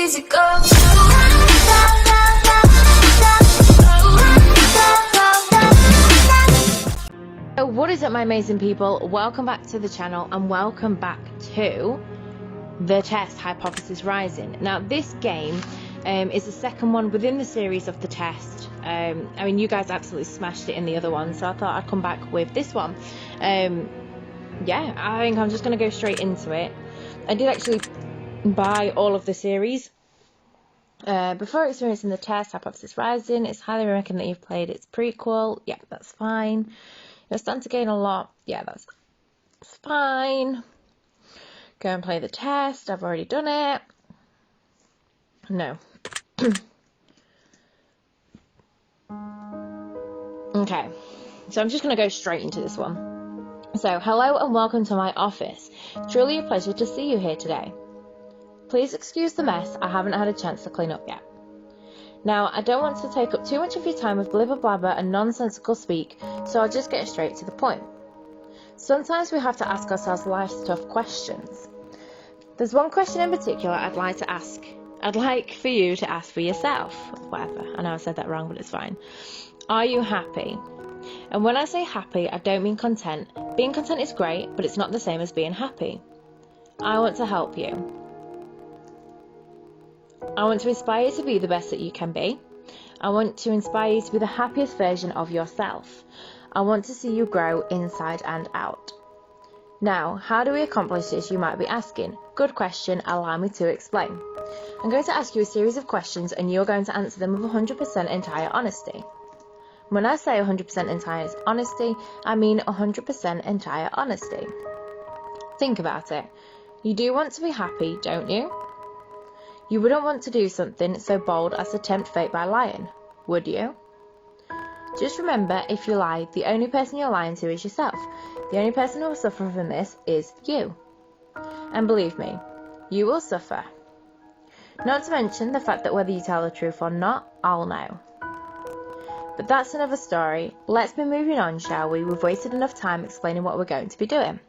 easy go. So what is up, my amazing people? Welcome back to the channel and welcome back to the test Hypothesis Rising. Now this game is the second one within the series of the test. I mean, you guys absolutely smashed it in the other one, so I thought I'd come back with this one. Yeah, I think I'm just going to go straight into it. I did actually buy all of the series before experiencing the test Hypothesis Rising. It's highly recommended that you've played its prequel. Yeah, that's fine. You'll stand to gain a lot. Yeah, that's fine. Go and play the test. I've already done it. No. Okay, so I'm just going to go straight into this one. So, hello and welcome to my office. Truly a pleasure to see you here today. Please excuse the mess, I haven't had a chance to clean up yet. Now, I don't want to take up too much of your time with blibber blabber and nonsensical speak, so I'll just get straight to the point. Sometimes we have to ask ourselves life's tough questions. There's one question in particular I'd like to ask. I'd like for you to ask for yourself. Whatever, I know I said that wrong, but it's fine. Are you happy? And when I say happy, I don't mean content. Being content is great, but it's not the same as being happy. I want to help you. I want to inspire you to be the best that you can be. I want to inspire you to be the happiest version of yourself. I want to see you grow inside and out. Now, how do we accomplish this, you might be asking? Good question, allow me to explain. I'm going to ask you a series of questions and you're going to answer them with 100% entire honesty. When I say 100% entire honesty, I mean 100% entire honesty. Think about it. You do want to be happy, don't you? You wouldn't want to do something so bold as to tempt fate by lying, would you? Just remember, if you lie, the only person you're lying to is yourself. The only person who will suffer from this is you. And believe me, you will suffer. Not to mention the fact that whether you tell the truth or not, I'll know. But that's another story. Let's be moving on, shall we? We've wasted enough time explaining what we're going to be doing.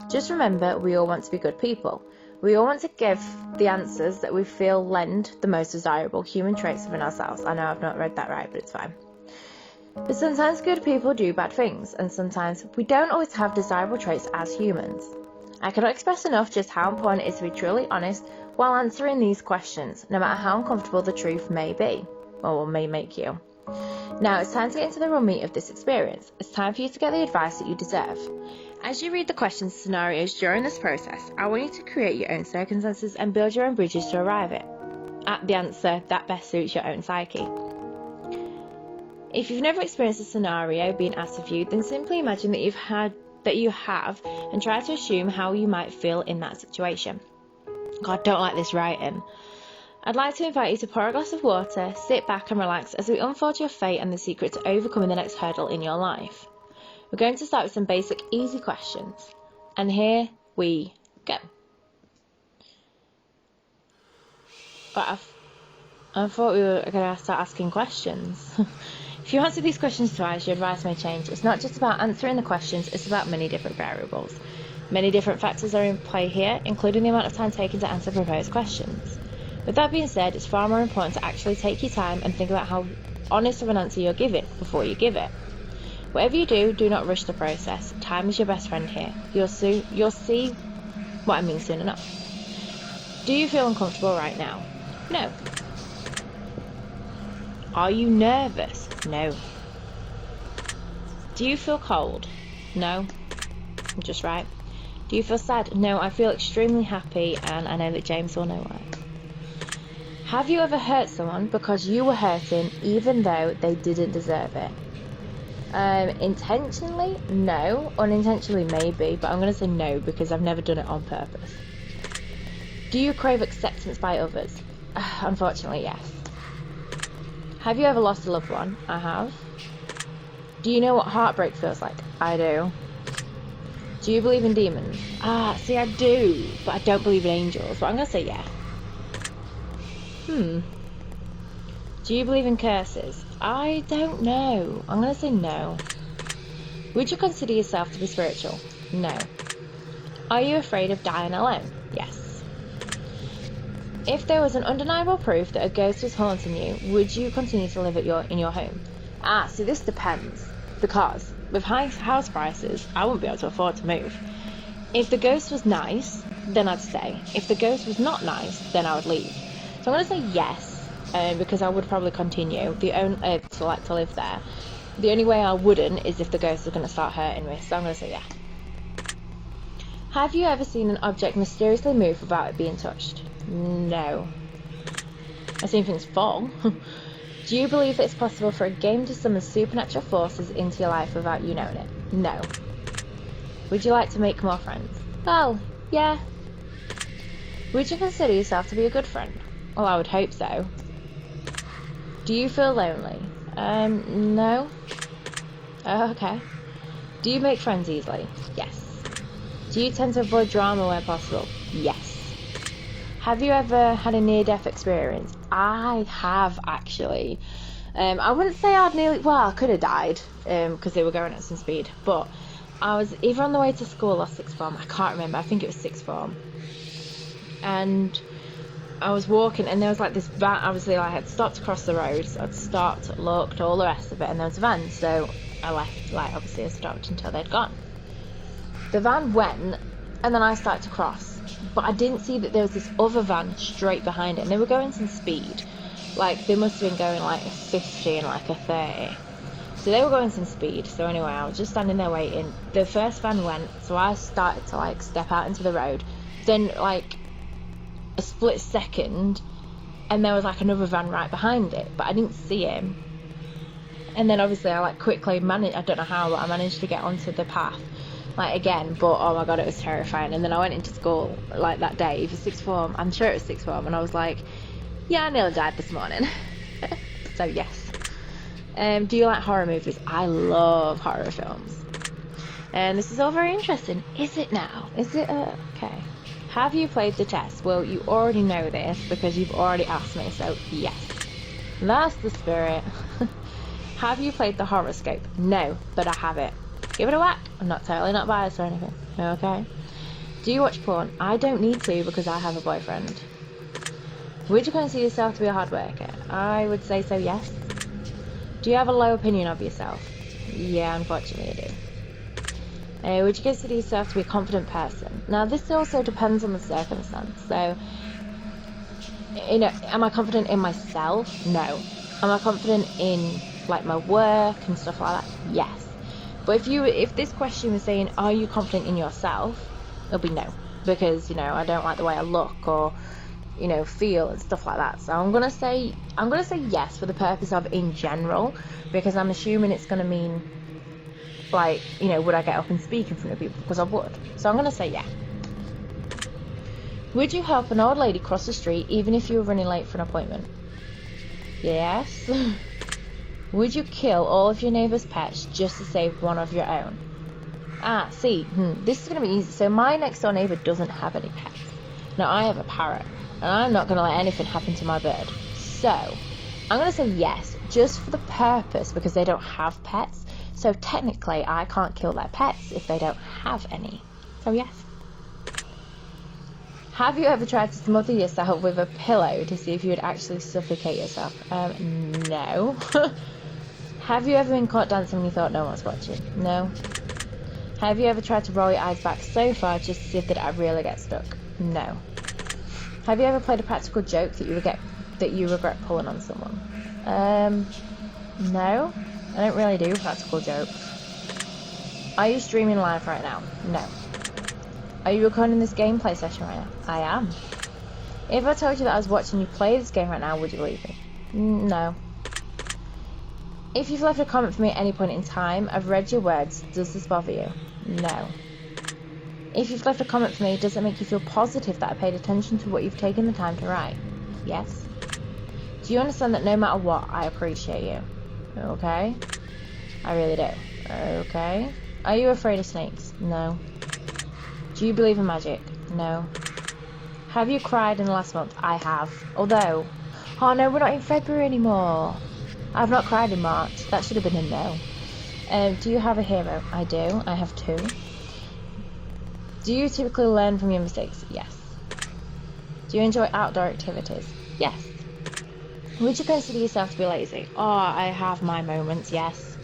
Just remember, we all want to be good people. We all want to give the answers that we feel lend the most desirable human traits within ourselves. I know I've not read that right, but it's fine. But sometimes good people do bad things, and sometimes we don't always have desirable traits as humans. I cannot express enough just how important it is to be truly honest while answering these questions, no matter how uncomfortable the truth may be, or may make you. Now it's time to get into the real meat of this experience. It's time for you to get the advice that you deserve. As you read the questions and scenarios during this process, I want you to create your own circumstances and build your own bridges to arrive at the answer that best suits your own psyche. If you've never experienced a scenario being asked of you, then simply imagine that you have and try to assume how you might feel in that situation. God, I don't like this writing. I'd like to invite you to pour a glass of water, sit back and relax as we unfold your fate and the secret to overcoming the next hurdle in your life. We're going to start with some basic, easy questions. And here we go. But I thought we were going to start asking questions. If you answer these questions twice, your advice may change. It's not just about answering the questions, it's about many different variables. Many different factors are in play here, including the amount of time taken to answer proposed questions. With that being said, it's far more important to actually take your time and think about how honest of an answer you're giving before you give it. Whatever you do, do not rush the process. Time is your best friend here. You'll see what I mean soon enough. Do you feel uncomfortable right now? No. Are you nervous? No. Do you feel cold? No. I'm just right. Do you feel sad? No, I feel extremely happy and I know that James will know why. Have you ever hurt someone because you were hurting even though they didn't deserve it? Intentionally? No. Unintentionally? Maybe, but I'm going to say no because I've never done it on purpose. Do you crave acceptance by others? Unfortunately, yes. Have you ever lost a loved one? I have. Do you know what heartbreak feels like? I do. Do you believe in demons? See, I do, but I don't believe in angels, but I'm going to say yeah. Do you believe in curses? I don't know. I'm going to say no. Would you consider yourself to be spiritual? No. Are you afraid of dying alone? Yes. If there was an undeniable proof that a ghost was haunting you, would you continue to live in your home? So this depends, because with high house prices, I wouldn't be able to afford to move. If the ghost was nice, then I'd stay. If the ghost was not nice, then I would leave. So I'm going to say yes, because I would probably continue to live there. The only way I wouldn't is if the ghost was going to start hurting me, so I'm going to say yeah. Have you ever seen an object mysteriously move without it being touched? No. I've seen things fall. Do you believe that it's possible for a game to summon supernatural forces into your life without you knowing it? No. Would you like to make more friends? Well, yeah. Would you consider yourself to be a good friend? Well, I would hope so. Do you feel lonely? No. Oh, okay. Do you make friends easily? Yes. Do you tend to avoid drama where possible? Yes. Have you ever had a near-death experience? I have, actually. I wouldn't say I could have died, because they were going at some speed, but I was either on the way to school or sixth form, I can't remember, I think it was sixth form, and I was walking, and there was like this van. Obviously I had stopped across the road, so I'd stopped, looked, all the rest of it, and there was a van, so I left, obviously I stopped until they'd gone. The van went, and then I started to cross, but I didn't see that there was this other van straight behind it, and they were going some speed, they must have been going like a 50 and like a 30, so they were going some speed. So anyway, I was just standing there waiting. The first van went, so I started to step out into the road, then a split second, and there was another van right behind it, but I didn't see him. And then obviously I quickly managed, I don't know how, but I managed to get onto the path again, but oh my god, it was terrifying. And then I went into school that day for sixth form, I'm sure it was sixth form, and I was like, yeah, I nearly died this morning. So yes. Do you like horror movies? I love horror films, and this is all very interesting. Is it now? Is it okay? Have you played the test? Well, you already know this because you've already asked me, so yes. That's the spirit. Have you played the horoscope? No, but I have it. Give it a whack. I'm totally not biased or anything. Okay. Do you watch porn? I don't need to because I have a boyfriend. Would you consider yourself to be a hard worker? I would say so, yes. Do you have a low opinion of yourself? Yeah, unfortunately I do. Would you consider yourself to be a confident person? Now, this also depends on the circumstance. So, am I confident in myself? No. Am I confident in my work and stuff like that? Yes. But if this question was saying, are you confident in yourself? It'll be no, because I don't like the way I look or feel and stuff like that. So I'm gonna say yes for the purpose of in general, because I'm assuming it's gonna mean would I get up and speak in front of people? Because I would. So I'm gonna say yeah. Would you help an old lady cross the street even if you were running late for an appointment? Yes. Would you kill all of your neighbour's pets just to save one of your own? This is going to be easy. So my next door neighbour doesn't have any pets. Now I have a parrot, and I'm not going to let anything happen to my bird. So I'm going to say yes, just for the purpose, because they don't have pets. So technically I can't kill their pets if they don't have any. So yes. Have you ever tried to smother yourself with a pillow to see if you would actually suffocate yourself? No. Have you ever been caught dancing when you thought no one was watching? No. Have you ever tried to roll your eyes back so far just to see if they'd really get stuck? No. Have you ever played a practical joke that you regret pulling on someone? No. I don't really do practical jokes. Are you streaming live right now? No. Are you recording this gameplay session right now? I am. If I told you that I was watching you play this game right now, would you believe me? No. If you've left a comment for me at any point in time, I've read your words. Does this bother you? No. If you've left a comment for me, does it make you feel positive that I paid attention to what you've taken the time to write? Yes. Do you understand that no matter what, I appreciate you? Okay. I really do. Okay. Are you afraid of snakes? No. Do you believe in magic? No. Have you cried in the last month? I have. Although, oh no, we're not in February anymore. I've not cried in March. That should have been a no. Do you have a hero? I do. I have 2. Do you typically learn from your mistakes? Yes. Do you enjoy outdoor activities? Yes. Would you consider yourself to be lazy? Oh, I have my moments, yes.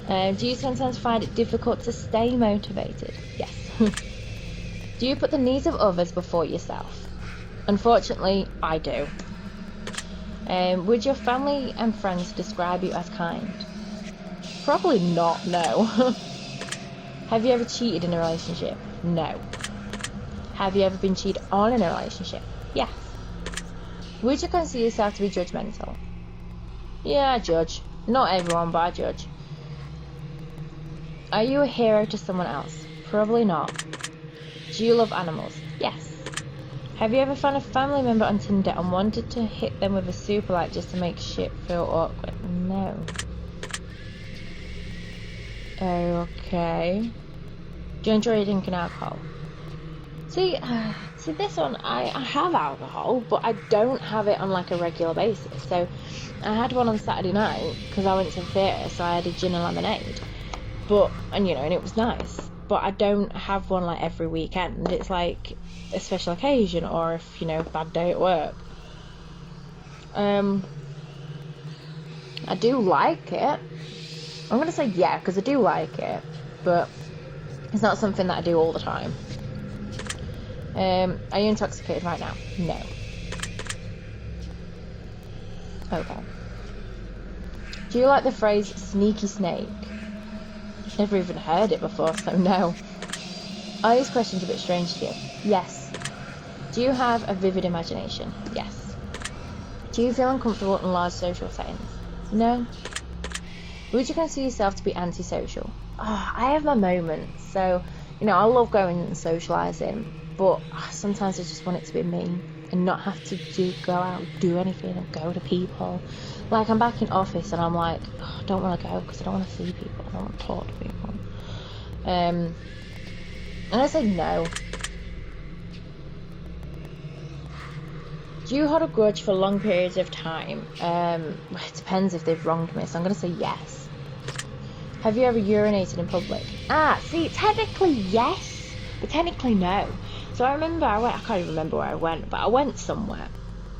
Do you sometimes find it difficult to stay motivated? Yes. Do you put the needs of others before yourself? Unfortunately, I do. Would your family and friends describe you as kind? Probably not, no. Have you ever cheated in a relationship? No. Have you ever been cheated on in a relationship? Yes. Would you consider yourself to be judgmental? Yeah, I judge. Not everyone, but I judge. Are you a hero to someone else? Probably not. Do you love animals? Yes. Have you ever found a family member on Tinder and wanted to hit them with a super like just to make shit feel awkward? No. Okay. Do you enjoy drinking alcohol? See this one, I have alcohol, but I don't have it on like a regular basis. So I had one on Saturday night because I went to the theatre, so I had a gin and lemonade. And it was nice. But I don't have one like every weekend. It's like a special occasion, or if bad day at work. I do like it. I'm gonna say yeah, because I do like it, but it's not something that I do all the time. Are you intoxicated right now? No. Okay. Do you like the phrase sneaky snake? Never even heard it before, so no. Are these questions a bit strange to you? Yes. Do you have a vivid imagination? Yes. Do you feel uncomfortable in large social settings? No. Would you consider yourself to be antisocial? Oh, I have my moments, so I love going and socialising, but sometimes I just want it to be me and not have to go out and do anything and go to people. Like, I'm back in office and I'm like, I don't want to go because I don't want to see people, I don't want to talk to people. And I say no. Do you hold a grudge for long periods of time? It depends if they've wronged me, so I'm going to say yes. Have you ever urinated in public? See, technically yes, but technically no. So I remember I can't even remember where I went, but I went somewhere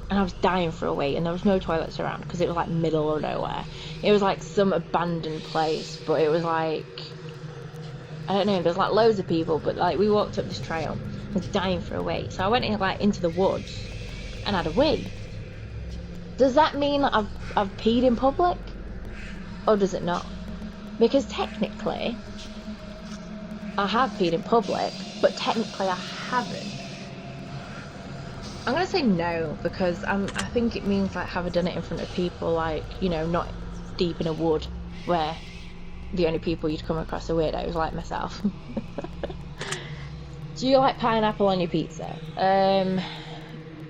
and I was dying for a wee and there was no toilets around because it was like middle of nowhere. It was like some abandoned place, but it was like, I don't know, there's like loads of people, but like we walked up this trail, I was dying for a wee. So I went into the woods and had a wee. Does that mean that I've peed in public? Or does it not? Because technically, I have peed in public, but technically I haven't. I'm going to say no, because I think it means, like, have I done it in front of people, like, not deep in a wood, where the only people you'd come across are weirdos like myself. Do you like pineapple on your pizza?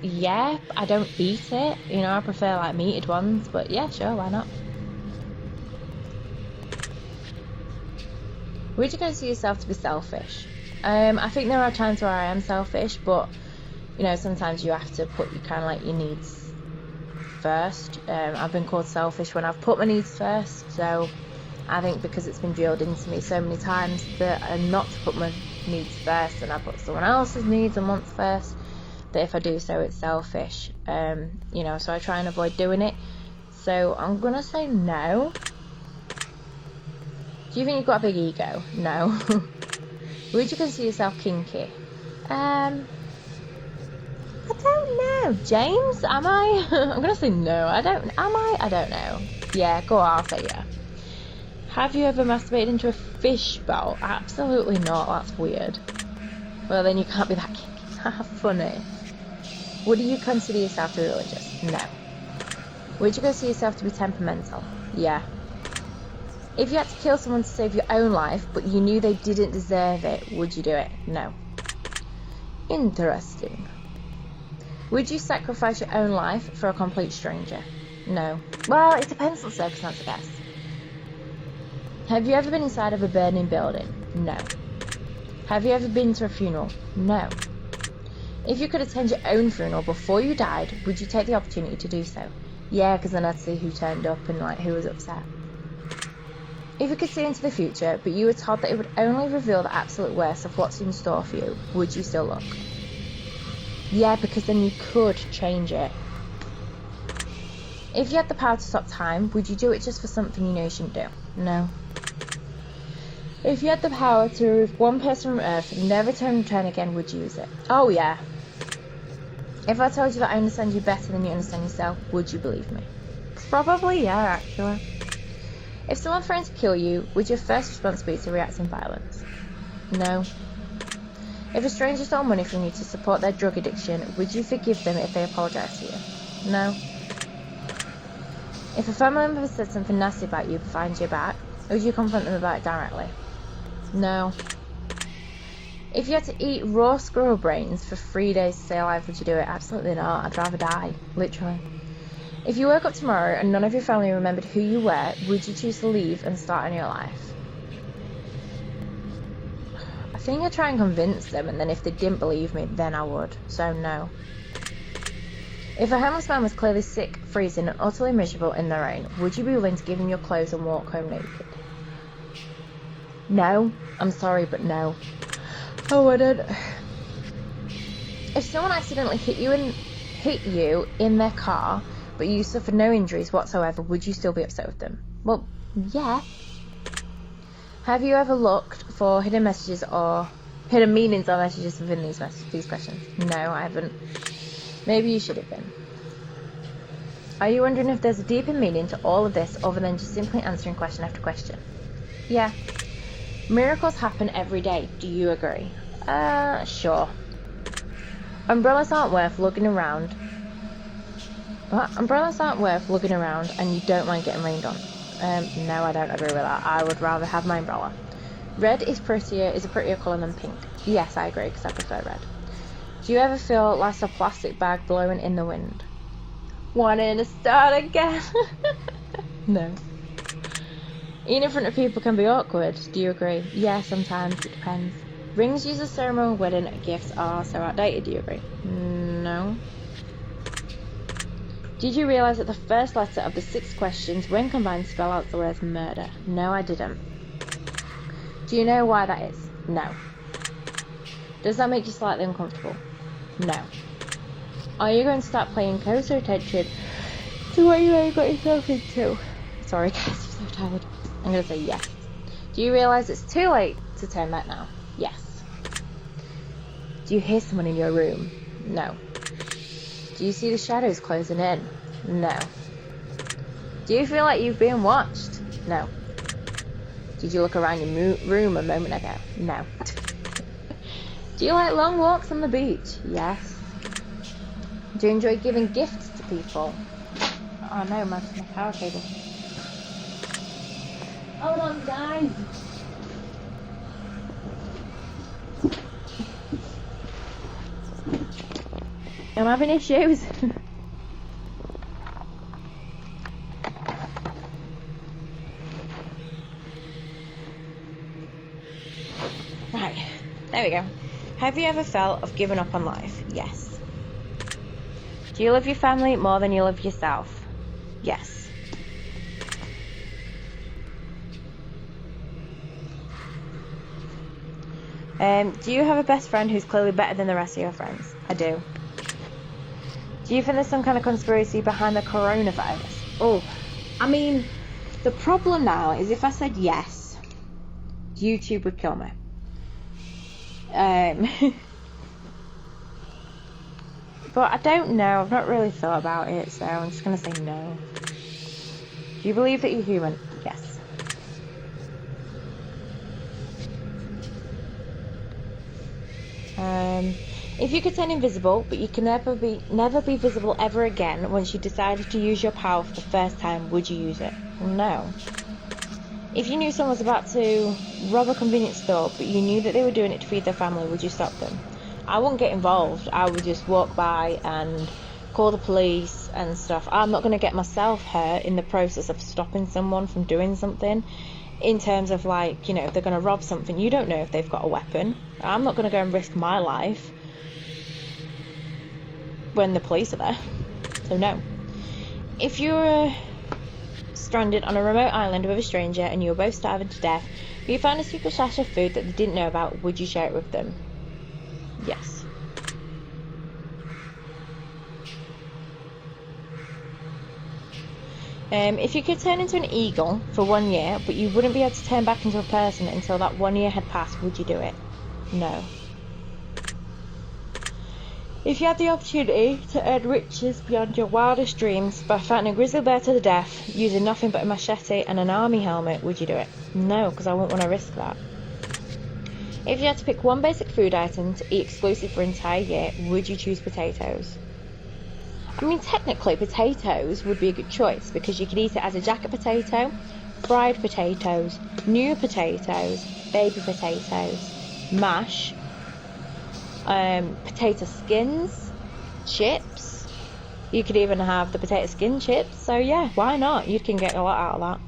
Yeah, I don't eat it. I prefer, like, meated ones, but yeah, sure, why not? Would you consider yourself to be selfish? I think there are times where I am selfish, but sometimes you have to put your needs first. I've been called selfish when I've put my needs first, so I think because it's been drilled into me so many times that I'm not to put my needs first and I put someone else's needs and wants first, that if I do so it's selfish. So I try and avoid doing it. So I'm gonna say no. Do you think you've got a big ego? No. Would you consider yourself kinky? I don't know. James, am I? I'm going to say no. Am I? I don't know. Yeah, go on, I'll say yeah. Have you ever masturbated into a fish bowl? Absolutely not. That's weird. Well, then you can't be that kinky. Funny. Would you consider yourself to be religious? No. Would you consider yourself to be temperamental? Yeah. If you had to kill someone to save your own life, but you knew they didn't deserve it, would you do it? No. Interesting. Would you sacrifice your own life for a complete stranger? No. Well, it depends on circumstance, I guess. Have you ever been inside of a burning building? No. Have you ever been to a funeral? No. If you could attend your own funeral before you died, would you take the opportunity to do so? Yeah, because then I'd see who turned up and who was upset. If you could see into the future, but you were told that it would only reveal the absolute worst of what's in store for you, would you still look? Yeah, because then you could change it. If you had the power to stop time, would you do it just for something you know you shouldn't do? No. If you had the power to remove one person from Earth and never to return again, would you use it? Oh yeah. If I told you that I understand you better than you understand yourself, would you believe me? Probably yeah, actually. If someone threatened to kill you, would your first response be to react in violence? No. If a stranger stole money from you to support their drug addiction, would you forgive them if they apologise to you? No. If a family member said something nasty about you behind your back, would you confront them about it directly? No. If you had to eat raw squirrel brains for 3 days to stay alive, would you do it? Absolutely not. I'd rather die. Literally. If you woke up tomorrow and none of your family remembered who you were, would you choose to leave and start a new life? I think I'd try and convince them, and then if they didn't believe me, then I would. So no. If a homeless man was clearly sick, freezing and utterly miserable in the rain, would you be willing to give him your clothes and walk home naked? No. I'm sorry, but no. I wouldn't. If someone accidentally hit you in their car, but you suffered no injuries whatsoever, would you still be upset with them? Well, yeah. Have you ever looked for hidden messages or hidden meanings or messages within these questions? No, I haven't. Maybe you should have been. Are you wondering if there's a deeper meaning to all of this other than just simply answering question after question? Yeah. Miracles happen every day. Do you agree? Sure. Umbrellas aren't worth lugging around. What? Umbrellas aren't worth lugging around and you don't mind getting rained on. No, I don't agree with that. I would rather have my umbrella. Red is a prettier colour than pink. Yes, I agree, because I prefer red. Do you ever feel like a plastic bag blowing in the wind? Wanting to start again? No. Eating in front of people can be awkward. Do you agree? Yeah, sometimes. It depends. Rings used as ceremonial wedding gifts are so outdated. Do you agree? No. Did you realise that the first letter of the 6 questions, when combined, spell out the word murder? No, I didn't. Do you know why that is? No. Does that make you slightly uncomfortable? No. Are you going to start paying closer attention to what you got yourself into? Sorry guys, I'm so tired. I'm going to say yes. Do you realise it's too late to turn back now? Yes. Do you hear someone in your room? No. Do you see the shadows closing in? No. Do you feel like you've been watched? No. Did you look around your room a moment ago? No. Do you like long walks on the beach? Yes. Do you enjoy giving gifts to people? Oh no, my power cable. Hold on, guys. I'm having issues. Right, there we go. Have you ever felt of giving up on life? Yes. Do you love your family more than you love yourself? Yes. Do you have a best friend who's clearly better than the rest of your friends? I do. Do you think there's some kind of conspiracy behind the coronavirus? Oh, I mean, the problem now is if I said yes, YouTube would kill me. But I don't know. I've not really thought about it, so I'm just going to say no. Do you believe that you're human? Yes. If you could turn invisible, but you can never be visible ever again once you decided to use your power for the first time, would you use it? No. If you knew someone was about to rob a convenience store, but you knew that they were doing it to feed their family, would you stop them? I wouldn't get involved. I would just walk by and call the police and stuff. I'm not going to get myself hurt in the process of stopping someone from doing something. In terms of, like, you know, if they're going to rob something, you don't know if they've got a weapon. I'm not going to go and risk my life when the police are there. So no. If you were stranded on a remote island with a stranger and you were both starving to death, but you found a secret stash of food that they didn't know about, would you share it with them? Yes. If you could turn into an eagle for 1 year, but you wouldn't be able to turn back into a person until that 1 year had passed, would you do it? No. If you had the opportunity to earn riches beyond your wildest dreams by fighting a grizzly bear to the death, using nothing but a machete and an army helmet, would you do it? No, because I wouldn't want to risk that. If you had to pick one basic food item to eat exclusively for an entire year, would you choose potatoes? I mean, technically potatoes would be a good choice because you could eat it as a jacket potato, fried potatoes, new potatoes, baby potatoes, mash, potato skins, chips. You could even have the potato skin chips, so yeah, why not? You can get a lot out of that.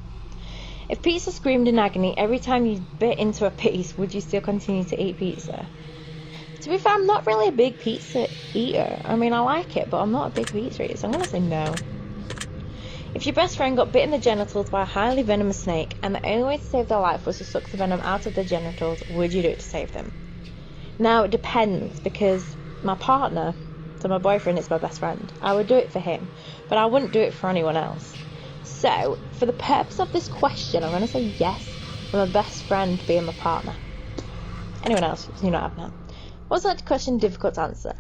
If pizza screamed in agony every time you bit into a piece, would you still continue to eat pizza? To be fair, I'm not really a big pizza eater. I mean, I like it, but I'm not a big pizza eater, so I'm going to say no. If your best friend got bit in the genitals by a highly venomous snake and the only way to save their life was to suck the venom out of their genitals, would you do it to save them? Now, it depends, because my partner, so my boyfriend, is my best friend. I would do it for him, but I wouldn't do it for anyone else. So, for the purpose of this question, I'm going to say yes for my best friend being my partner. Anyone else, you're not having that. Was that question difficult to answer?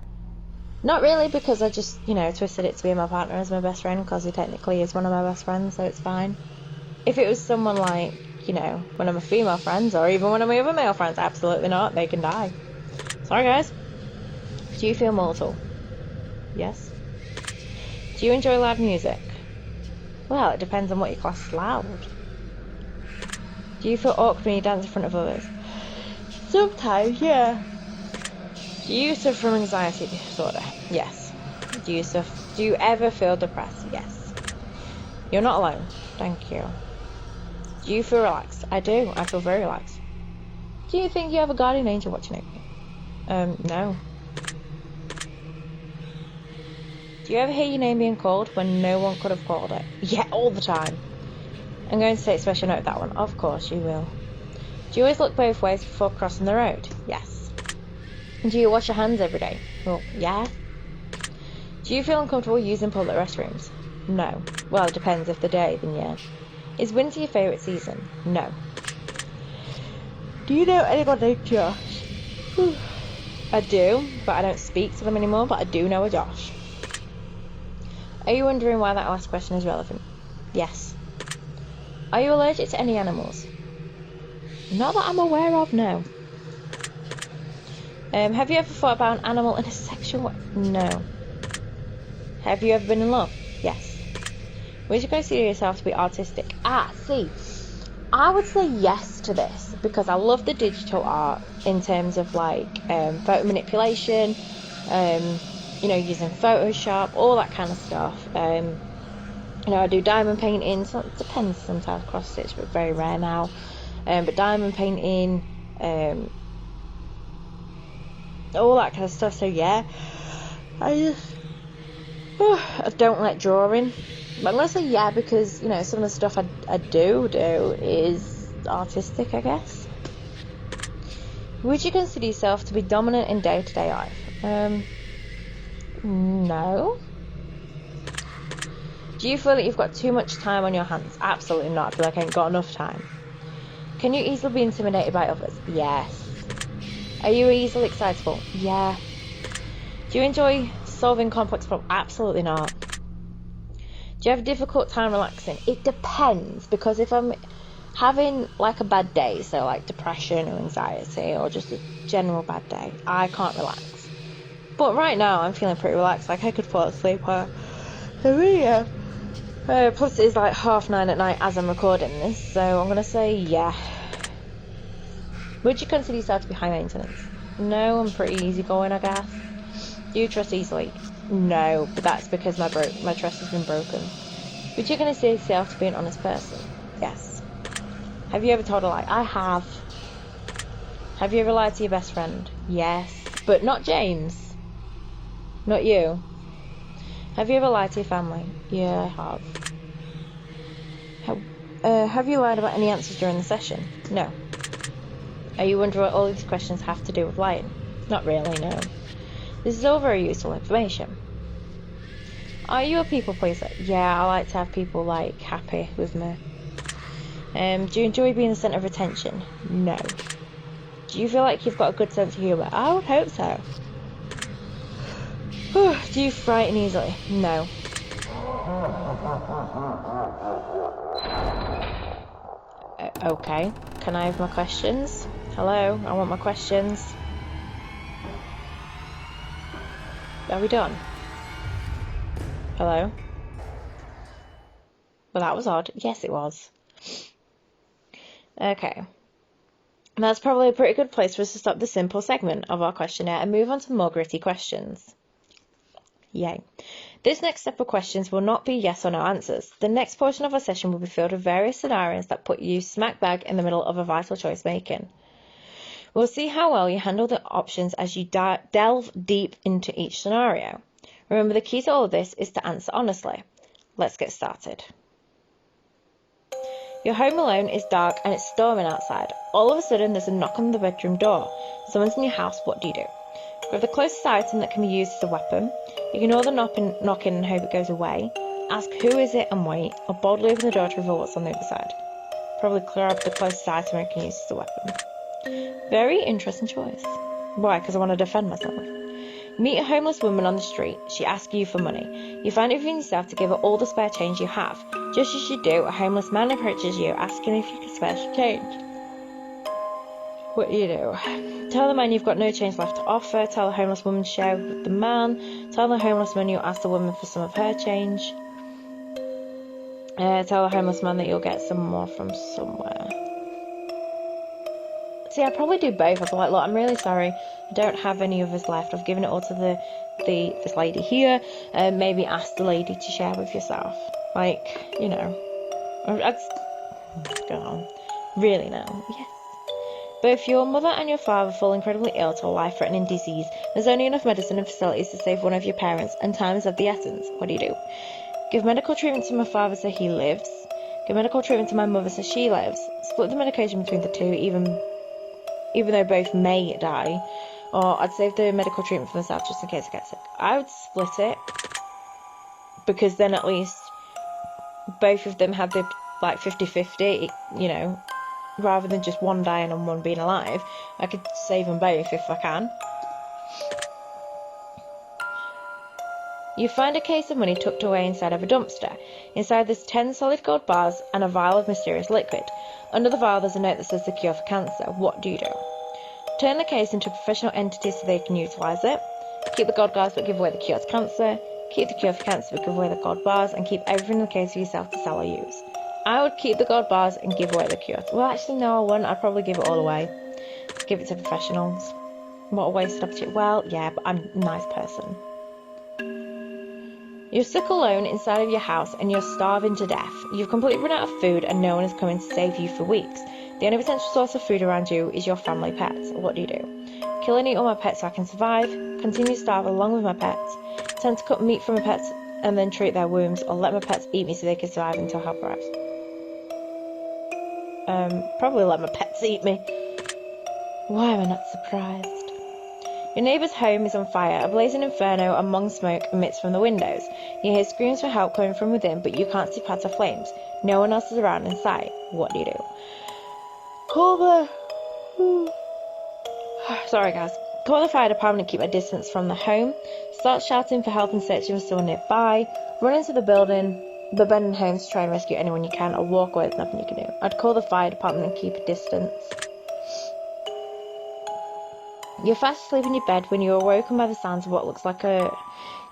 Not really, because I just, twisted it to be my partner as my best friend, because he technically is one of my best friends, so it's fine. If it was someone like, one of my female friends, or even one of my other male friends, absolutely not, they can die. Sorry guys. Do you feel mortal? Yes. Do you enjoy loud music? Well, it depends on what you class as loud. Do you feel awkward when you dance in front of others? Sometimes, yeah. Do you suffer from anxiety disorder? Yes. Do you ever feel depressed? Yes. You're not alone. Thank you. Do you feel relaxed? I do. I feel very relaxed. Do you think you have a guardian angel watching over you? No. Do you ever hear your name being called when no one could have called it? Yeah, all the time. I'm going to take special note of that one. Of course you will. Do you always look both ways before crossing the road? Yes. Do you wash your hands every day? Well, yeah. Do you feel uncomfortable using public restrooms? No. Well, it depends. If the day, then yeah. Is winter your favourite season? No. Do you know anyone named Josh? I do, but I don't speak to them anymore, but I do know a Josh. Are you wondering why that last question is relevant? Yes. Are you allergic to any animals? Not that I'm aware of, no. Have you ever thought about an animal in a sexual way? No. Have you ever been in love? Yes. Would you consider yourself to be artistic? See, I would say yes to this because I love the digital art in terms of photo manipulation, using Photoshop, all that kind of stuff. I do diamond painting, so it depends sometimes cross stitch, but very rare now. But diamond painting, all that kind of stuff. So yeah, I don't like drawing, but I'm gonna say yeah because some of the stuff I do is artistic, I guess. Would you consider yourself to be dominant in day-to-day life? No. Do you feel that you've got too much time on your hands? Absolutely not. I feel like I ain't got enough time. Can you easily be intimidated by others? Yes. Are you easily excitable? Yeah. Do you enjoy solving complex problems? Absolutely not. Do you have a difficult time relaxing? It depends, because if I'm having a bad day, so depression or anxiety or just a general bad day, I can't relax. But right now I'm feeling pretty relaxed, I could fall asleep or yeah. Plus it is 9:30 at night as I'm recording this, so I'm gonna say yeah. Would you consider yourself to be high maintenance? No, I'm pretty easygoing, I guess. Do you trust easily? No, but that's because my trust has been broken. Would you consider yourself to be an honest person? Yes. Have you ever told a lie? I have. Have you ever lied to your best friend? Yes, but not James. Not you. Have you ever lied to your family? Yeah, I have. Have you lied about any answers during the session? No. Are you wondering what all these questions have to do with lying? Not really, no. This is all very useful information. Are you a people pleaser? Yeah, I like to have people like happy with me. Do you enjoy being the centre of attention? No. Do you feel like you've got a good sense of humour? I would hope so. Do you frighten easily? No. Okay. Can I have my questions? Hello? I want my questions. Are we done? Hello? Well, that was odd. Yes, it was. Okay. That's probably a pretty good place for us to stop the simple segment of our questionnaire and move on to more gritty questions. Yay. This next step of questions will not be yes or no answers. The next portion of our session will be filled with various scenarios that put you smack bang in the middle of a vital choice making. We'll see how well you handle the options as you delve deep into each scenario. Remember, the key to all of this is to answer honestly. Let's get started. You're home alone, it's dark and it's storming outside. All of a sudden there's a knock on the bedroom door. Someone's in your house, what do? Grab the closest item that can be used as a weapon. Ignore the knocking and hope it goes away. Ask who is it and wait, or boldly open the door to reveal what's on the other side. Probably grab the closest item I can use as a weapon. Very interesting choice. Why? Because I want to defend myself. Meet a homeless woman on the street. She asks you for money. You find it within yourself to give her all the spare change you have. Just as you do, a homeless man approaches you, asking if you can spare some change. What do? Tell the man you've got no change left to offer. Tell the homeless woman to share with the man. Tell the homeless man you'll ask the woman for some of her change. Tell the homeless man that you'll get some more from somewhere. See, I'd probably do both. I'd be like, look, I'm really sorry, I don't have any others left. I've given it all to this lady here. Maybe ask the lady to share with yourself. Like, you know, go on. Really now, yes. Both your mother and your father fall incredibly ill to a life-threatening disease. There's only enough medicine and facilities to save one of your parents, and time is of the essence. What do? Give medical treatment to my father so he lives. Give medical treatment to my mother so she lives. Split the medication between the two, even though both may die. Or I'd save the medical treatment for myself just in case I get sick. I would split it, because then at least both of them have the, like, 50-50, you know, rather than just one dying and one being alive. I could save them both if I can. You find a case of money tucked away inside of a dumpster. Inside there's 10 solid gold bars and a vial of mysterious liquid. Under the vial there's a note that says the cure for cancer. What do? Turn the case into a professional entity so they can utilise it. Keep the gold bars but give away the cure to cancer. Keep the cure for cancer but give away the gold bars, and keep everything in the case for yourself to sell or use. I would keep the gold bars and give away the cure. Well, actually, no, I wouldn't. I'd probably give it all away. Give it to professionals. What a wasted opportunity. Well, yeah, but I'm a nice person. You're stuck alone inside of your house and you're starving to death. You've completely run out of food and no one is coming to save you for weeks. The only potential source of food around you is your family pets. What do? Kill and eat all my pets so I can survive. Continue to starve along with my pets. Attempt to cut meat from my pets and then treat their wounds, or let my pets eat me so they can survive until help arrives. Probably let my pets eat me. Why am I not surprised? Your neighbour's home is on fire. A blazing inferno among smoke emits from the windows. You hear screams for help coming from within, but you can't see paths of flames. No one else is around in sight. What do? Call the... Sorry guys. Call the fire department and keep a distance from the home. Start shouting for help and searching for someone nearby. Run into the abandoned homes to try and rescue anyone you can, or walk away with nothing you can do. I'd call the fire department and keep a distance. You're fast asleep in your bed when you're awoken by the sounds of what looks like a...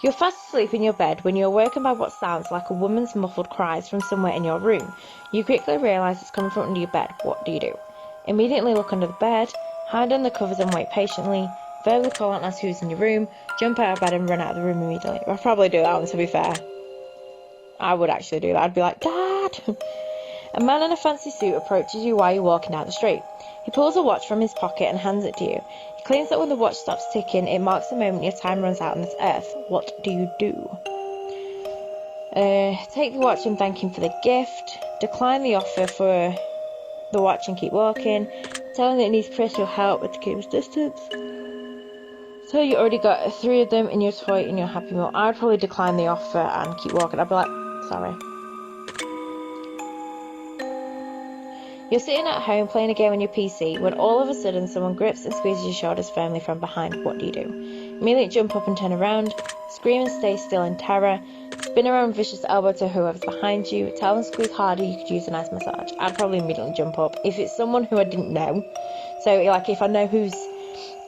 You're fast asleep in your bed when you're awoken by what sounds like a woman's muffled cries from somewhere in your room. You quickly realise it's coming from under your bed. What do? Immediately look under the bed, hide under the covers and wait patiently. Verbally call out and ask who's in your room. Jump out of bed and run out of the room immediately. I'd probably do that one, to be fair. I would actually do that. I'd be like, Dad! A man in a fancy suit approaches you while you're walking down the street. He pulls a watch from his pocket and hands it to you. He claims that when the watch stops ticking, it marks the moment your time runs out on this earth. What do you do? Take the watch and thank him for the gift. Decline the offer for the watch and keep walking. Tell him that he needs professional help but to keep his distance. So you already got 3 of them in your toy in your Happy Meal. I'd probably decline the offer and keep walking. I'd be like, sorry. You're sitting at home playing a game on your PC when all of a sudden someone grips and squeezes your shoulders firmly from behind. What do? Immediately jump up and turn around, scream and stay still in terror, spin around vicious elbow to whoever's behind you, tell them squeeze harder, you could use a nice massage. I'd probably immediately jump up. If it's someone who I didn't know, so like if I know who's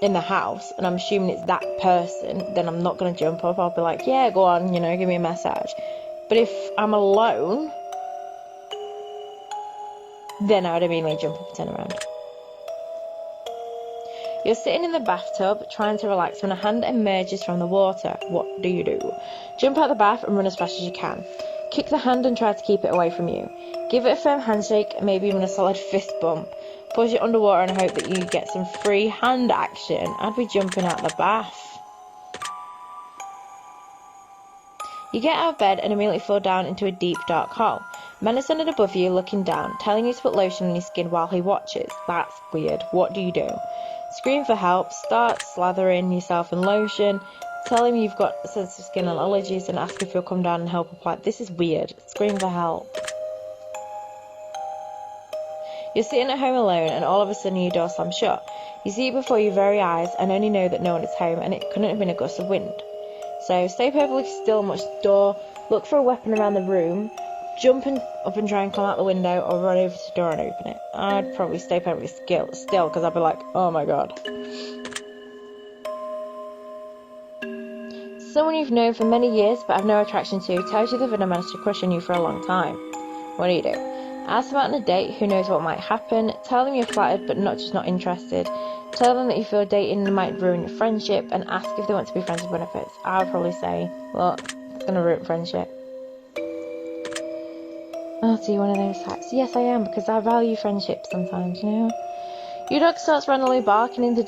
in the house and I'm assuming it's that person, then I'm not going to jump up. I'll be like, yeah, go on, give me a massage. But if I'm alone, then I would immediately jump up and turn around. You're sitting in the bathtub trying to relax when a hand emerges from the water. What do? Jump out the bath and run as fast as you can. Kick the hand and try to keep it away from you. Give it a firm handshake, maybe even a solid fist bump. Pause it underwater and hope that you get some free hand action. I'd be jumping out the bath. You get out of bed and immediately fall down into a deep, dark hole. Man is standing above you, looking down, telling you to put lotion on your skin while he watches. That's weird. What do? Scream for help, start slathering yourself in lotion, tell him you've got sensitive skin and allergies, and ask if he'll come down and help apply. This is weird. Scream for help. You're sitting at home alone and all of a sudden your door slams shut. You see it before your very eyes and only know that no one is home, and it couldn't have been a gust of wind. So stay perfectly still and watch the door, look for a weapon around the room, jump up and try and climb out the window, or run over to the door and open it. I'd probably stay perfectly still because I'd be like, oh my god. Someone you've known for many years but have no attraction to tells you they've been managed to crush on you for a long time. What do? Ask them out on a date, who knows what might happen. Tell them you're flattered but not interested. Tell them that you feel dating might ruin your friendship, and ask if they want to be friends with benefits. I would probably say, well, it's going to ruin friendship. Oh, so you're one of those types? Yes, I am, because I value friendship sometimes, Your dog starts randomly barking into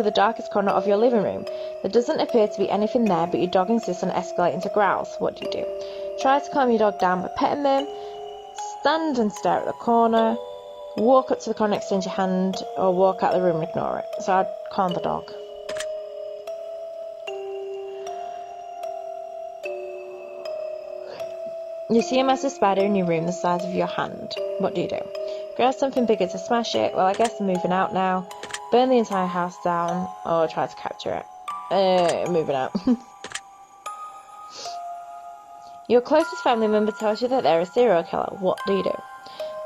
the darkest corner of your living room. There doesn't appear to be anything there, but your dog insists on escalating to growls. What do? Try to calm your dog down by petting them, stand and stare at the corner, walk up to the corner, extend your hand, or walk out the room and ignore it. So I'd calm the dog. You see a massive spider in your room the size of your hand. What do? Grab something bigger to smash it. Well, I guess I'm moving out now. Burn the entire house down, or try to capture it. Moving out. Your closest family member tells you that they're a serial killer. What do?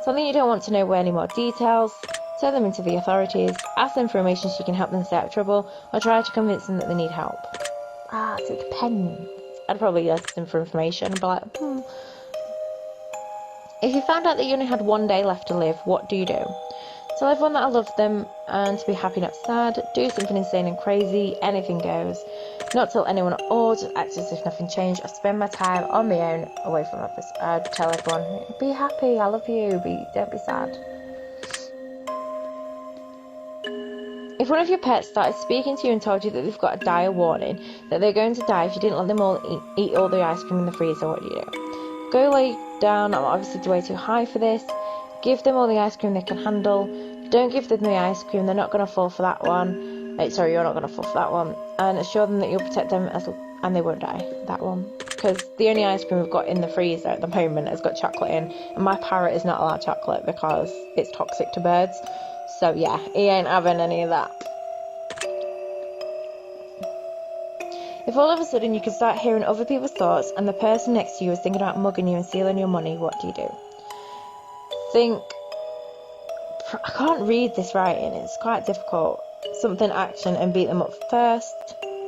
Something you don't want to know any more details. Tell them into the authorities. Ask them for information so you can help them stay out of trouble, or try to convince them that they need help. So it depends. I'd probably ask them for information, but If you found out that you only had 1 day left to live, what do? Tell everyone that I love them and to be happy, not sad. Do something insane and crazy. Anything goes. Not tell anyone at all. Just act as if nothing changed. Or spend my time on my own, away from others. I'd tell everyone, be happy, I love you, don't be sad. If one of your pets started speaking to you and told you that they've got a dire warning, that they're going to die if you didn't let them all eat all the ice cream in the freezer, what do? Go lay down. I'm obviously way too high for this. Give them all the ice cream they can handle. Don't give them the ice cream, they're not going to fall for that one. You're not going to fall for that one. And assure them that you'll protect them and they won't die. That one. Because the only ice cream we've got in the freezer at the moment has got chocolate in, and my parrot is not allowed chocolate because it's toxic to birds. So yeah, he ain't having any of that. If all of a sudden you could start hearing other people's thoughts and the person next to you is thinking about mugging you and stealing your money, what do? I can't read this writing, it's quite difficult. Something action and beat them up first.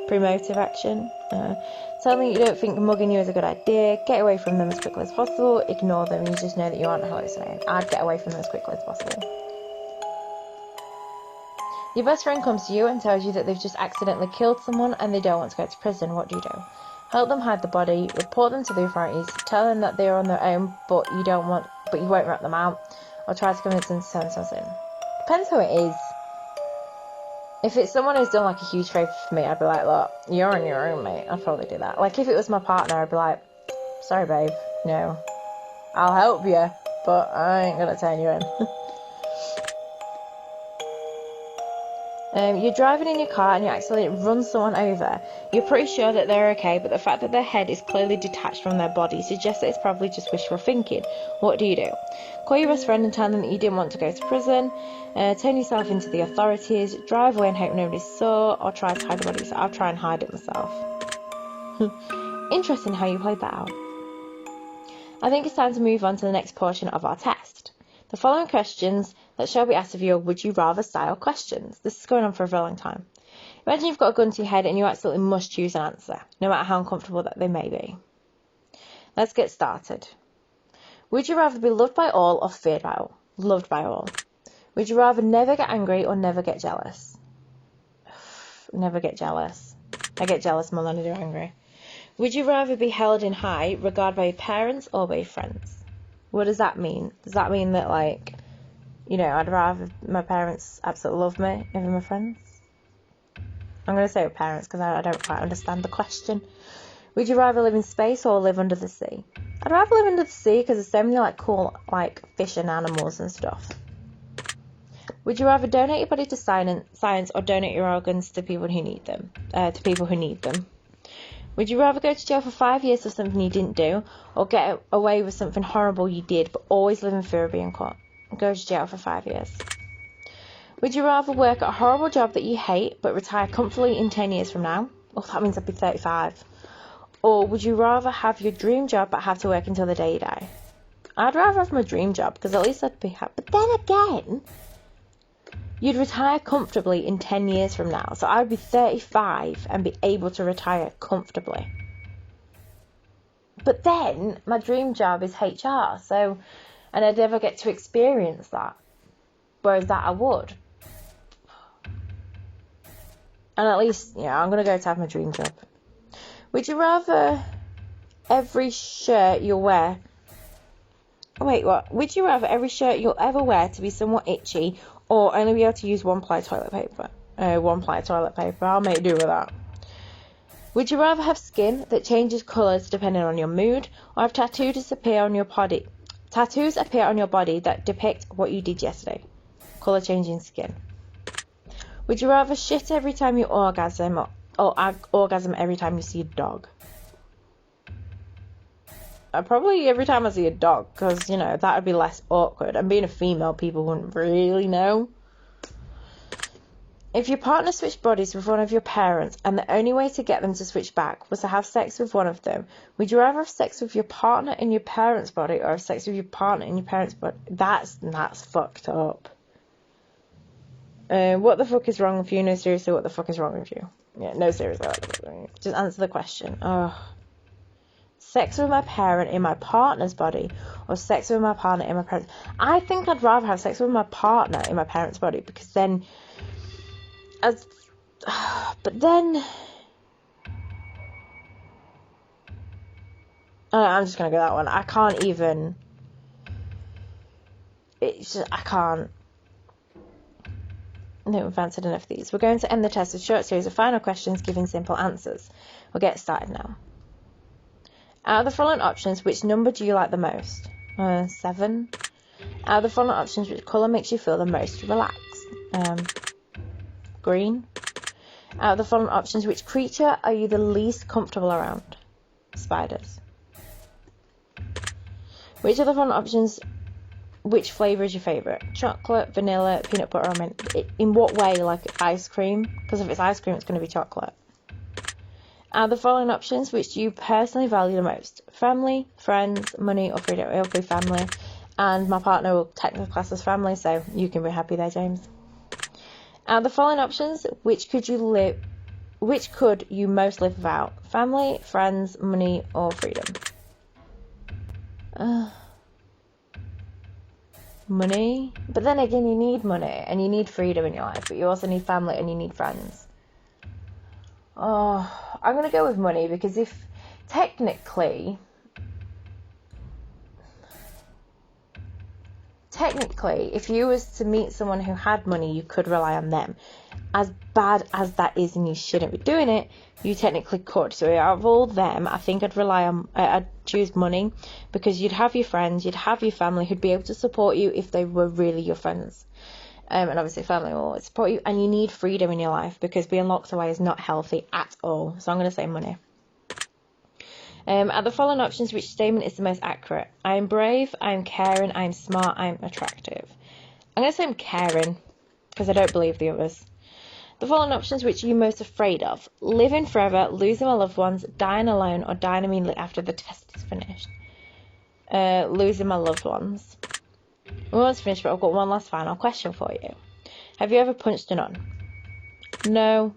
Premotive action. Tell them you don't think mugging you is a good idea. Get away from them as quickly as possible. Ignore them, you just know that you aren't hallucinating. I'd get away from them as quickly as possible. Your best friend comes to you and tells you that they've just accidentally killed someone and they don't want to go to prison. What do? Help them hide the body, report them to the authorities, tell them that they are on their own, but you won't rat them out, or try to convince them to turn themselves in. Depends who it is. If it's someone who's done like a huge favour for me, I'd be like, look, you're on your own, mate. I'd probably do that. Like if it was my partner, I'd be like, sorry, babe, no, I'll help you, but I ain't gonna turn you in. You're driving in your car and you accidentally run someone over. You're pretty sure that they're okay, but the fact that their head is clearly detached from their body suggests that it's probably just wishful thinking. What do? Call your best friend and tell them that you didn't want to go to prison, turn yourself into the authorities, drive away and hope nobody saw, or try to hide the body. So I'll try and hide it myself. Interesting how you played that out. I think it's time to move on to the next portion of our test. The following questions that shall be asked of you are would you rather style questions. This is going on for a very long time. Imagine you've got a gun to your head and you absolutely must choose an answer, no matter how uncomfortable that they may be. Let's get started. Would you rather be loved by all or feared by all? Loved by all. Would you rather never get angry or never get jealous? Never get jealous. I get jealous more than I do angry. Would you rather be held in high regard by your parents or by your friends? What does that mean? Does that mean that, like, you know, I'd rather my parents absolutely love me over my friends? I'm going to say with parents because I don't quite understand the question. Would you rather live in space or live under the sea? I'd rather live under the sea because there's so many, like, cool, like, fish and animals and stuff. Would you rather donate your body to science or donate your organs to people who need them? Would you rather go to jail for 5 years for something you didn't do, or get away with something horrible you did, but always live in fear of being caught? Go to jail for 5 years. Would you rather work at a horrible job that you hate, but retire comfortably in 10 years from now? Oh, that means I'd be 35. Or would you rather have your dream job, but have to work until the day you die? I'd rather have my dream job, because at least I'd be happy. But then again, you'd retire comfortably in 10 years from now. So I'd be 35 and be able to retire comfortably. But then my dream job is HR. So, and I'd never get to experience that. Whereas that I would. And at least, you know, I'm going to go to have my dream job. Would you rather every shirt you'll wear... Wait, what? Would you rather every shirt you'll ever wear to be somewhat itchy or only be able to use one-ply toilet paper? I'll make do with that. Would you rather have skin that changes colours depending on your mood, or have tattoos appear on your body that depict what you did yesterday? Colour changing skin. Would you rather shit every time you orgasm or orgasm every time you see a dog? Probably every time I see a dog, because, you know, that would be less awkward. And being a female, people wouldn't really know. If your partner switched bodies with one of your parents, and the only way to get them to switch back was to have sex with one of them, would you rather have sex with your partner in your parents' body or have sex with your partner in your parents' body? That's fucked up. What the fuck is wrong with you? No, seriously, what the fuck is wrong with you? Yeah, no, seriously. Just answer the question. Sex with my parent in my partner's body or sex with my partner in my parents'... I think I'd rather have sex with my partner in my parents' body, because then... But then... I'm just going to go that one. I can't even... It's just... I can't... No, we've answered enough of these. We're going to end the test with a short series of final questions giving simple answers. We'll get started now. Out of the following options, which number do you like the most? 7. Out of the following options, which colour makes you feel the most relaxed? Green. Out of the following options, which creature are you the least comfortable around? Spiders. Which of the following options, which flavour is your favourite? Chocolate, vanilla, peanut butter, or mint? In what way? Like ice cream? Because if it's ice cream, it's going to be chocolate. Out of the following options, which do you personally value the most? Family, friends, money, or freedom? It'll be family. And my partner will technically class as family, so you can be happy there, James. Out of the following options, which could you most live without? Family, friends, money, or freedom? Money? But then again, you need money, and you need freedom in your life, but you also need family, and you need friends. I'm going to go with money, because if technically, if you was to meet someone who had money, you could rely on them. As bad as that is, and you shouldn't be doing it, you technically could. So out of all them, I think I'd choose money, because you'd have your friends, you'd have your family who'd be able to support you if they were really your friends. And obviously family will always support you, and you need freedom in your life, because being locked away is not healthy at all. So I'm going to say money. At the following options, which statement is the most accurate? I am brave, I am caring, I am smart, I am attractive. I'm going to say I'm caring, because I don't believe the others. The following options, which are you most afraid of? Living forever, losing my loved ones, dying alone, or dying immediately after the test is finished? Losing my loved ones. We're almost finished, but I've got one last final question for you. Have you ever punched a nun? No.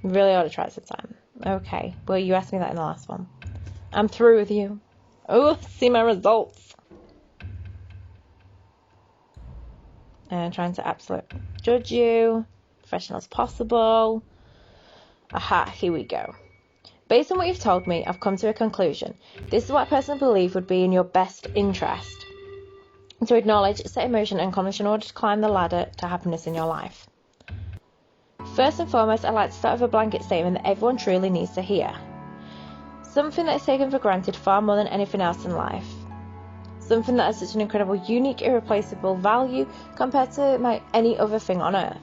You really ought to try it sometime. Okay. Well, you asked me that in the last one. I'm through with you. Oh, see my results. And trying to absolutely judge you. Professional as possible. Aha, here we go. Based on what you've told me, I've come to a conclusion. This is what I personally believe would be in your best interest. To acknowledge, set in motion, and accomplish in order to climb the ladder to happiness in your life. First and foremost, I'd like to start with a blanket statement that everyone truly needs to hear. Something that is taken for granted far more than anything else in life. Something that has such an incredible, unique, irreplaceable value compared to any other thing on earth.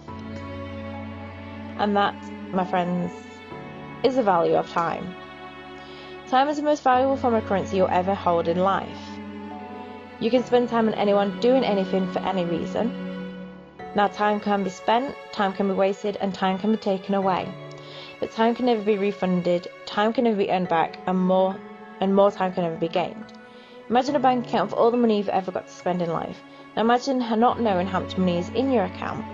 And that, my friends, is the value of time. Time is the most valuable form of currency you'll ever hold in life. You can spend time on anyone doing anything for any reason. Now, time can be spent, time can be wasted, and time can be taken away. But time can never be refunded, time can never be earned back, and more time can never be gained. Imagine a bank account of all the money you've ever got to spend in life. Now imagine not knowing how much money is in your account.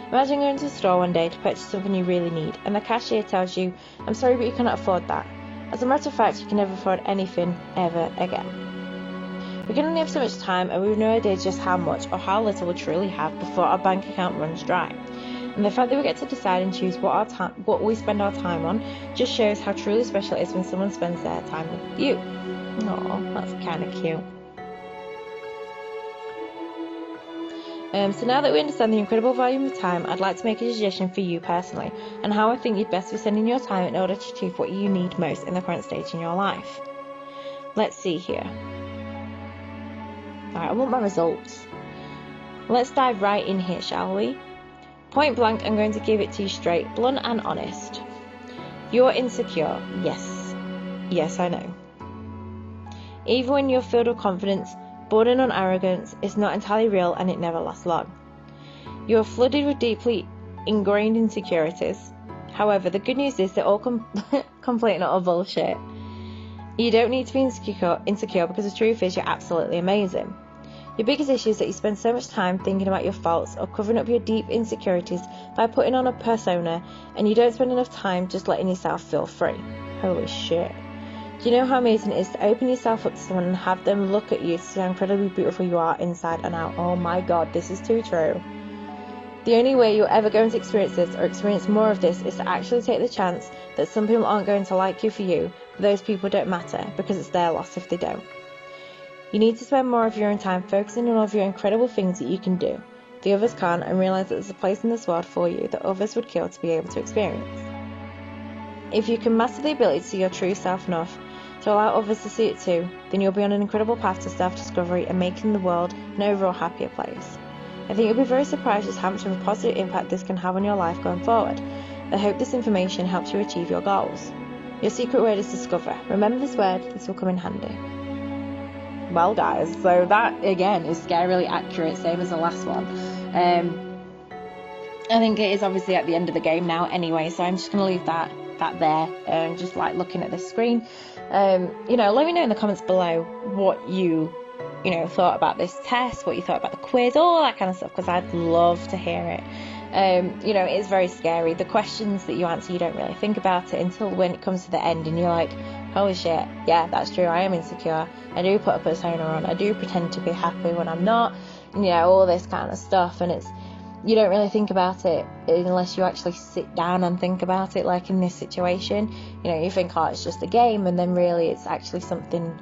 Imagine going to the store one day to purchase something you really need, and the cashier tells you, I'm sorry, but you cannot afford that. As a matter of fact, you can never afford anything ever again. We can only have so much time, and we have no idea just how much or how little we truly have before our bank account runs dry. And the fact that we get to decide and choose what we spend our time on just shows how truly special it is when someone spends their time with you. Oh, that's kind of cute. So now that we understand the incredible value of time, I'd like to make a suggestion for you personally, and how I think you'd best be spending your time in order to achieve what you need most in the current stage in your life. Let's see here. Alright, I want my results. Let's dive right in here, shall we? Point blank, I'm going to give it to you straight, blunt and honest. You're insecure. Yes. Yes, I know. Even when you're filled with confidence, born on arrogance, it's not entirely real, and it never lasts long. You're flooded with deeply ingrained insecurities. However, the good news is they're all complete and utter bullshit. You don't need to be insecure because the truth is you're absolutely amazing. Your biggest issue is that you spend so much time thinking about your faults or covering up your deep insecurities by putting on a persona, and you don't spend enough time just letting yourself feel free. Holy shit. Do you know how amazing it is to open yourself up to someone and have them look at you to see how incredibly beautiful you are inside and out? Oh my god, this is too true. The only way you're ever going to experience this or experience more of this is to actually take the chance that some people aren't going to like you for you, but those people don't matter because it's their loss if they don't. You need to spend more of your own time focusing on all of your incredible things that you can do, the others can't, and realise that there's a place in this world for you that others would kill to be able to experience. If you can master the ability to see your true self enough to allow others to see it too, then you'll be on an incredible path to self-discovery and making the world an overall happier place. I think you'll be very surprised just how much of a positive impact this can have on your life going forward. I hope this information helps you achieve your goals. Your secret word is discover. Remember this word, this will come in handy. Well guys, so that again is scarily accurate, same as the last one. I think it is obviously at the end of the game now anyway, so I'm just going to leave that there and just like looking at the screen. Let me know in the comments below what you thought about this test, what you thought about the quiz, all that kind of stuff, because I'd love to hear it. It is very scary. The questions that you answer, you don't really think about it until when it comes to the end and you're like, holy shit, yeah, that's true, I am insecure, I do put a persona on, I do pretend to be happy when I'm not, all this kind of stuff, and you don't really think about it unless you actually sit down and think about it, like in this situation. You think, oh, it's just a game, and then really it's actually something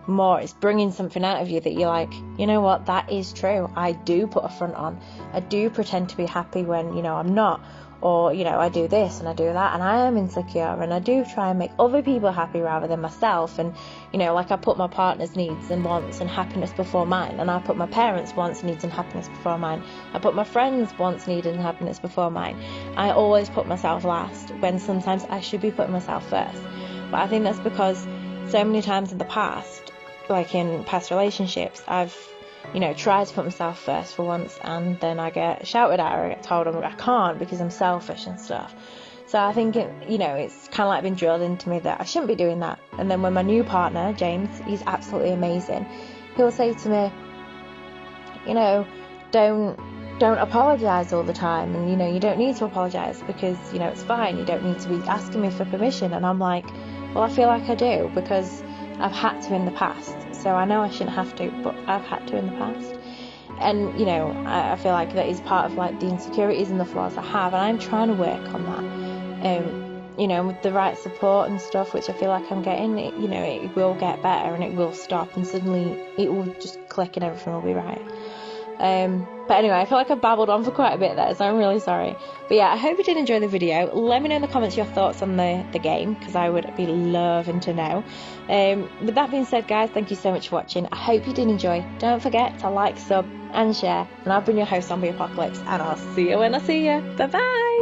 more. It's bringing something out of you that you're like, you know what, that is true, I do put a front on, I do pretend to be happy when I'm not, or, you know, I do this and I do that, and I am insecure, and I do try and make other people happy rather than myself. And, you know, like, I put my partner's needs and wants and happiness before mine, and I put my parents' wants, needs and happiness before mine. I put my friends' wants, needs and happiness before mine. I always put myself last, when sometimes I should be putting myself first. But I think that's because so many times in the past, like in past relationships, I've, you know, tried to put myself first for once, and then I get shouted at, or I get told I can't because I'm selfish and stuff. So I think it's kind of like been drilled into me that I shouldn't be doing that. And then when my new partner, James, he's absolutely amazing, he'll say to me, you know, don't apologise all the time, and, you know, you don't need to apologise because, you know, it's fine, you don't need to be asking me for permission. And I'm like, well, I feel like I do, because I've had to in the past. So I know I shouldn't have to, but I've had to in the past. And, you know, I feel like that is part of, like, the insecurities and the flaws I have, and I'm trying to work on that. You know, with the right support and stuff, which I feel like I'm getting, it will get better, and it will stop, and suddenly it will just click and everything will be right. But anyway, I feel like I've babbled on for quite a bit there, so I'm really sorry. But yeah, I hope you did enjoy the video. Let me know in the comments your thoughts on the game, because I would be loving to know. With that being said, guys, thank you so much for watching. I hope you did enjoy. Don't forget to like, sub and share, and I've been your host, Zombie Apocalypse, and I'll see you when I see you. Bye bye.